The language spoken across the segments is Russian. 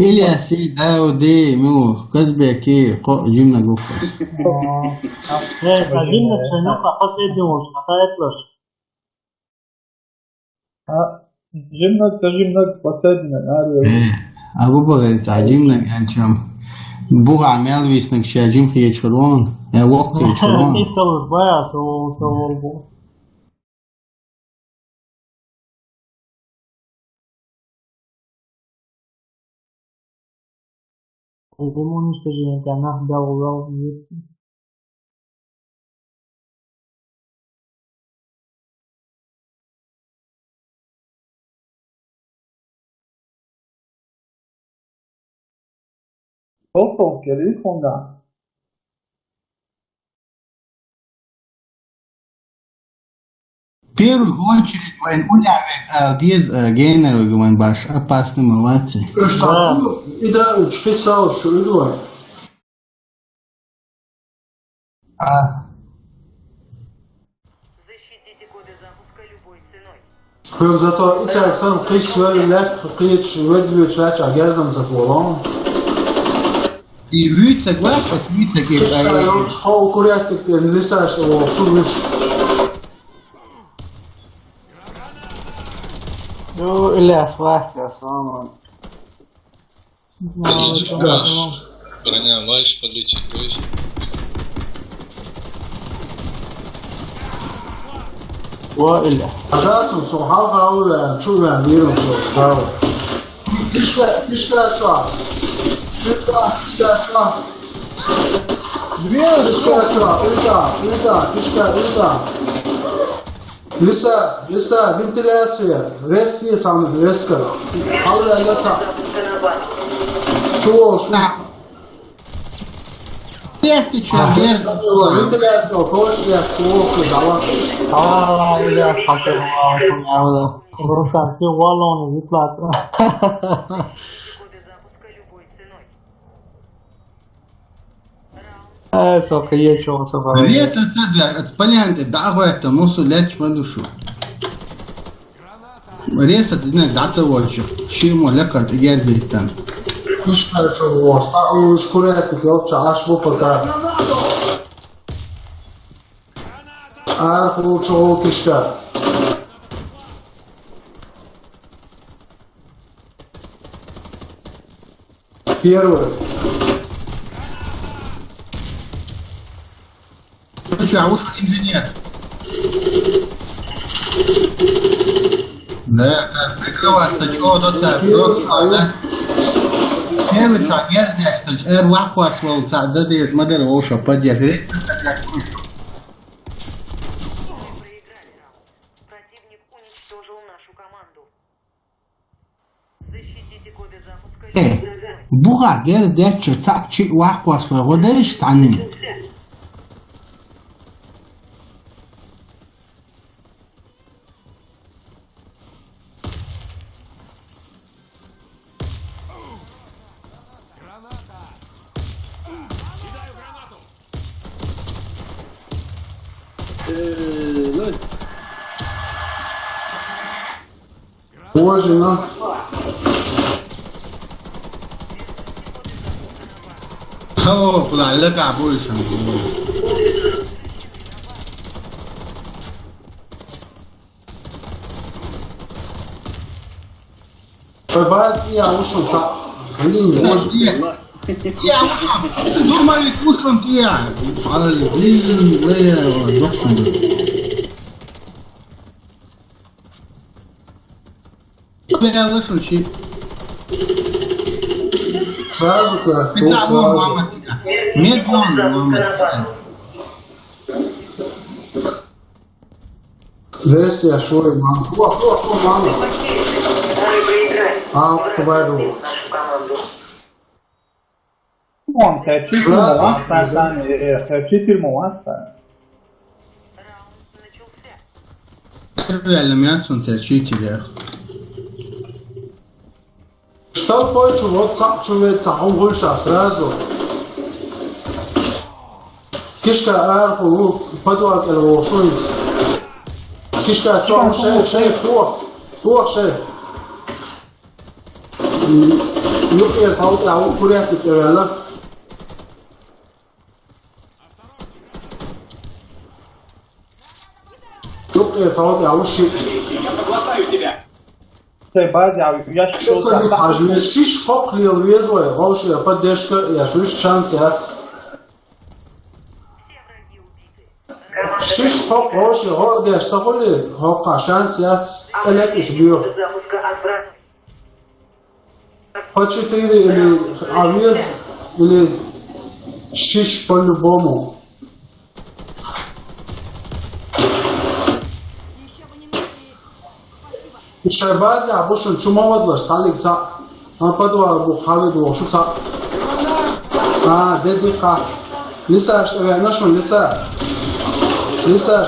Ele é assim, dá o de meu, casbe aqui, jimna gofas. Zimna Chinoka последнего хватает جبنك последний, Abu bagay sa jimna gancham. Buga amel visnak shajim khiye cholon. Waqt khiye cholon. يصور بقى صور بقى Ему уничтожение канах дал Opo, que ele fonda. Первую очередь, вайн улявек, диз генеру гван баш, опасны молодцы. إذا تحسها شو يدور Ас. Защитите коды запуска любой ценой. خير زاتا إنت أكثر قيس ولا لا قيت ودلو تلاش عجزم زاتولان I vytsak vakas, vytsak ir... شخو كوريات لسه وصول مش Ну, или освасти, основном. Броня младше подлечить тоже. وإلا عجزم صحاب قاول شو بيعملوا قاول كشكا شو كشكا شو لسه فنتيляция ريسكي سام ريسكا حاول لا شو Ты чё, без... فنتيляция وكوش يا شو دعوة إلا أصحى الله Рустам, все валоны, выплаты. Коды запуска любой ценой. Сока, я чего собрал? Реса цедля, отспалянте, дагва это мусу леч мадушу. Реса цедля, даца вольчу. Шимо лекарт ездит-тан. كشكا شو وشكورات في عاش بوكا عارفوا شو كشكا Первый. Ну что, а уж инженер. Да, прикрываться, чего тут просто, да? Первый что, мерзнешь, что эрваху освоился, да ты из модели уша поддерживает. Проиграли раунд. Противник уничтожил нашу команду. Защитите коды запуска любой ценой. Буга герздеш, что цак чи ваху освоился, станем. Позже, но... О, куда лека больше. Побаз я ушел так. Блин, может... Я думали, кусом я. Блин, вы, доктор. Я слышал, чи. Сразу-то... Специально мама тебя. Медленно мама. Версия шоу, мама. О, мама. Мы проиграли. Говорю. Нашу команду. Он херчитель муастан, херчитель муастан. Раунд начался. Реально мясо он церчитель. Что хочешь, вот сам человек сам выше сразу. Кишка арфу, подвал его шуис. Кишка чё, шея, фух, шея. nuclear tháo kéo Korea thì kêu là nuclear tháo kéo shit Той база, я что это не важно шиш фок лил везло волшебная поддержка я слышу шанс шиш фок волшебная хода что ли хока шанс я электрик бью Запуска отброс. хочу ты или авиаз или шиш по-любому Шайбази абушун чумавадлар саликца ападва бу хавиду шуса дедика лисаш нашун лисаш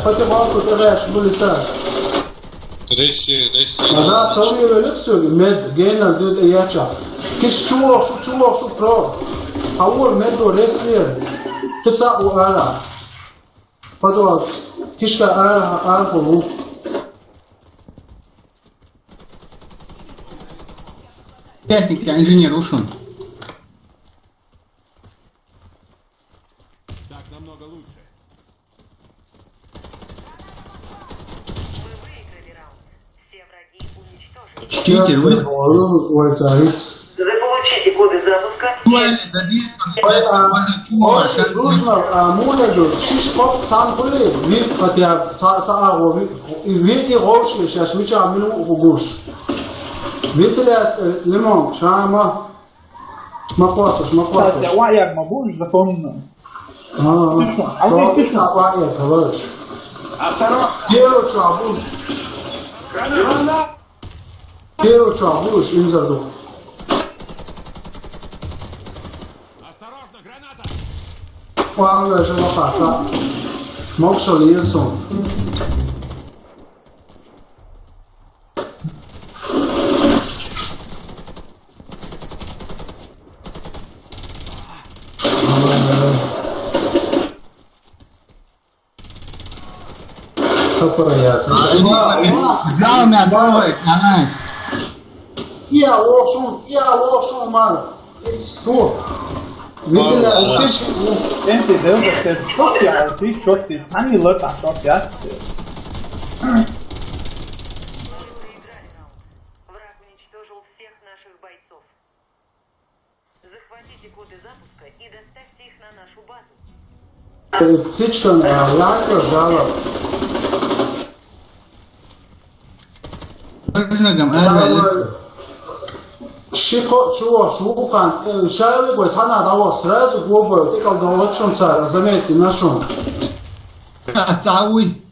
патибалку тереш бу лисаш Ресси. да цоми великсу мед генал дед яча киш чуло про аур медо реслер кица у ара падва кишка ара ху Техника, инженер ушел. Так намного лучше. Мы выиграли раунд. Все враги уничтожены. Читер, вы Заполучите коды запуска. сказали, дадите, что нужно муляду шишкоп сам были вид хотя сааго вид и роши сейчас вича мину угуш видляц лимон шама макосаш Кстати, ваяк могу законно. ты что я товарищ дело чабу дело чабу инзаду Осторожно, граната! Qual же лопата? Мокшо лесу. Что прояться? взял меня трогает, знаешь. Я лошон, мало. Что? Видели? Entendeu? Você choque, они лота, choque. Мы выиграли раунд. Враг уничтожил всех наших бойцов. Захватите коды запуска и доставьте их на нашу базу. Птичка лайка жала. Выжигам, эрвелит. Шико, шухан, шарави бой сана даво, сразу глобой, ты как долочон царь, заметьте, нашон. Цауй.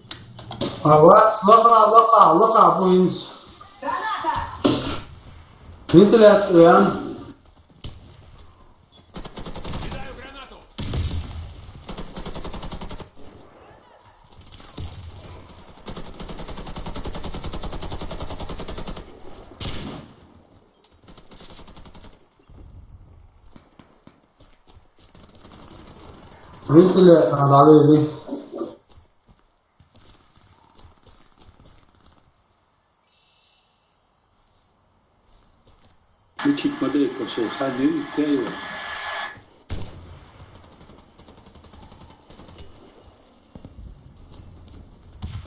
Вот, лака, буинс. Вентиляция. Кидаю гранату! Вентиляция, давай. Включить модельку все, ходил, тяю.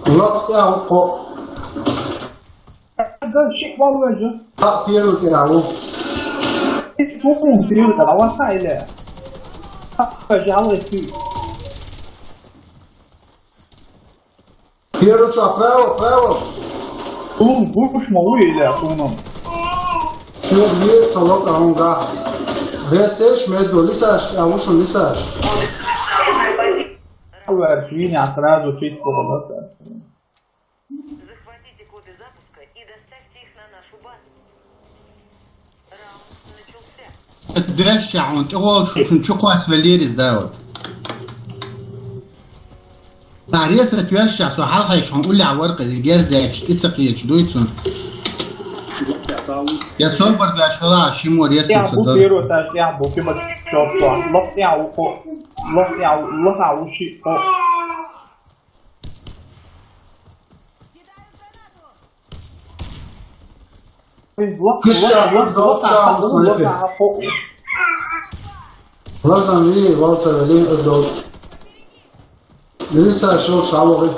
Лок я уко. Да, щик валывай же. Так, первый кирау. Фу, серьезно, а вот или? Пожалуйста. Первый что, право. Будешь малый или сумом? Первый солока онга. Ресеш меду, лисаш, я ушел лисаш. Меня сразу чуть полоса. Захватите коды запуска и доставьте их на нашу базу. Раунд начался. ترشح وانت اول شو كواس فاليريز داوت تعريسة ترشح سو حلقة يشون قول لي على ورقة الجاز ده اتسقيتش دويتسون يا سوبر ده شراء شيمور يسون 这样不 صدر 比如在这样不比么叫做落掉或落下无序哦。 Первый لازم ليه والصر ليه الدور لسه شو صعوبة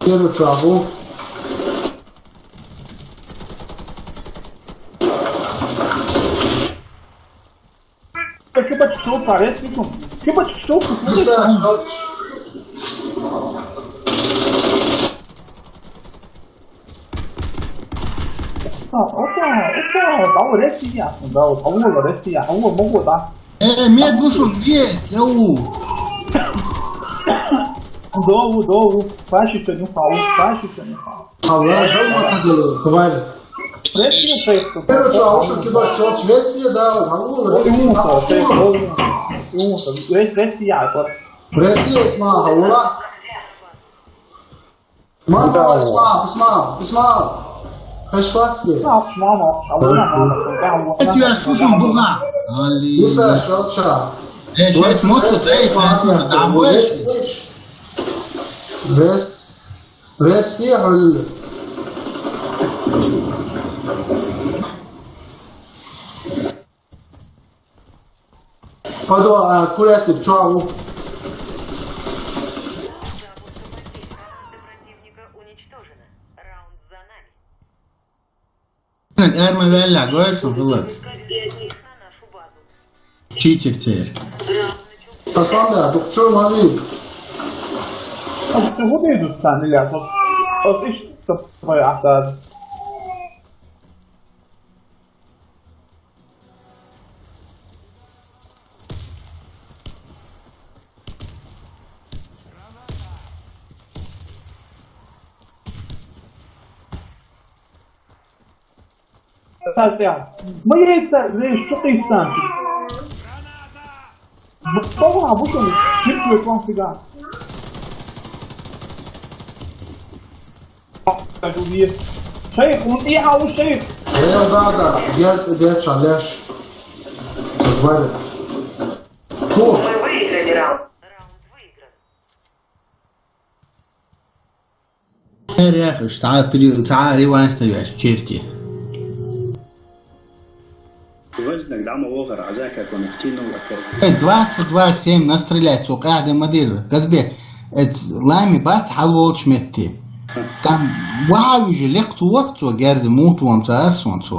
كيلو ترابو Chupa de show, parece isso. Chupa de show, لسه شو打我这西呀，打我这西呀，我蒙古打。 ميت بوشون جيس يو Dou, faixa de um pau. الله شو ما تصدق كبار كيلو ترابو شو كبار شو تفسي ده هنقول بريسي اسمها هولا ما اسمع ايش فاكسي بس يا شوشون بوغا اللي لسه شو شا ايش ايش موتو زي دعم وش بريسي حل هذا كرة بتشعو противника уничтожено. Раунд за нами. ارمي بيلع قويش والله На нашу базу. تشيتر تير تصنع دكتور مريض Чего ты идут сами, ля? Вот ищешь твой автор. ما يسا ليش شو قيسان طبعا بوشو كيف يكون في جان شيخ ونطيحة والشيخ هي بعد جالس بيتش علاش كبار كو Мы выиграли раунд. Раунд выигран. خير يا اخي تعال ريوان تيوش تشيرتي وجدك دعم وغر عزاك كونكتينو وأكرد 27 настрелять су قاعدة مدير قصبي لامي بات حلوة شمتي كان وعاوج لقت وقت وجارز موت ومتأس ونسو